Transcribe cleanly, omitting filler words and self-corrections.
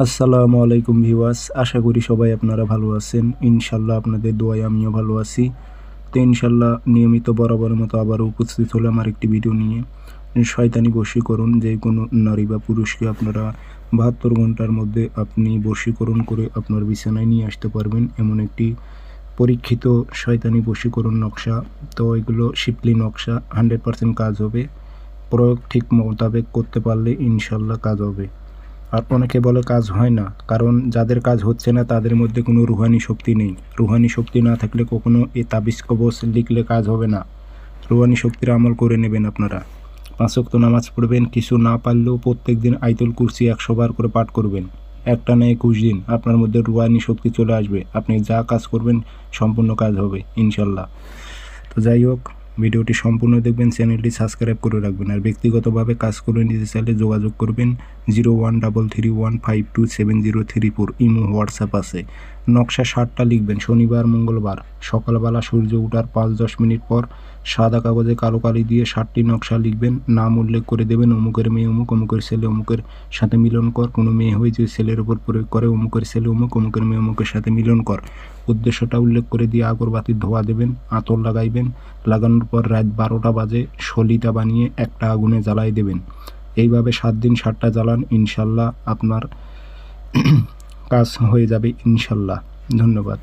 আসসালামু আলাইকুম ভিউয়ার্স, আশা করি সবাই আপনারা ভালো আছেন। ইনশাল্লাহ আপনাদের দোয়ায় আমিও ভালো আছি। তো ইনশাল্লাহ নিয়মিত বরাবরের মতো আবারও উপস্থিত হলাম আরেকটি ভিডিও নিয়ে। শয়তানি বশীকরণ, যে কোনো নারী বা পুরুষকে আপনারা 72 ঘন্টার মধ্যে আপনি বশীকরণ করে আপনার বিছানায় নিয়ে আসতে পারবেন, এমন একটি পরীক্ষিত শয়তানি বশীকরণ নকশা। তো এগুলো শিপলি নকশা, 100% কাজ হবে। প্রয়োগ ঠিক মোতাবেক করতে পারলে ইনশাল্লাহ কাজ হবে। আর অনেকে বলে কাজ হয় না, কারণ যাদের কাজ হচ্ছে না তাদের মধ্যে কোনো রুহানি শক্তি নেই। রুহানি শক্তি না থাকলে কখনো এই তাবিজ কবজ লিখলে কাজ হবে না। রুহানি শক্তির আমল করে নেবেন আপনারা। 5 ওয়াক্ত নামাজ পড়বেন, কিছু না পারলেও প্রত্যেক দিন আয়াতুল কুরসি 100 বার করে পাঠ করবেন। একটানা 21 দিন আপনার মধ্যে রুহানি শক্তি চলে আসবে। আপনি যা কাজ করবেন সম্পূর্ণ কাজ হবে ইনশাল্লাহ। তো যাই হোক, ভিডিওটি সম্পূর্ণ দেখবেন, চ্যানেলটি সাবস্ক্রাইব করে রাখবেন। আর ব্যক্তিগতভাবে কাজ করে নিতে চাইলে যোগাযোগ করবেন 0133152704। ইমো, হোয়াটসঅ্যাপ আছে। নকশা 7টা লিখবেন, শনিবার মঙ্গলবার সকালবেলা সূর্য ওঠার 5-10 মিনিট পর সাদা কাগজে কালো কালি দিয়ে 7টি নকশা লিখবেন। নাম উল্লেখ করে দেবেন, অমুকের মেয়ে অমুক, অমুকের ছেলে অমুকের সাথে মিলন কর। কোনো মেয়ে হয়ে যে ছেলের উপর প্রয়োগ করে, অমুকের ছেলে অমুক, অমুকের মেয়ে অমুকের সাথে মিলন কর। উদ্দেশ্যটা উল্লেখ করে দিয়ে আগরবাতির ধোয়া দেবেন, আতর লাগাইবেন। লাগানোর পর রাত 12টা বাজে সলিতা বানিয়ে একটা আগুনে জ্বালাই দেবেন। এইভাবে 7 দিন 7টা জ্বালান, ইনশাল্লাহ আপনার কাজ হয়ে যাবে ইনশাল্লাহ। ধন্যবাদ।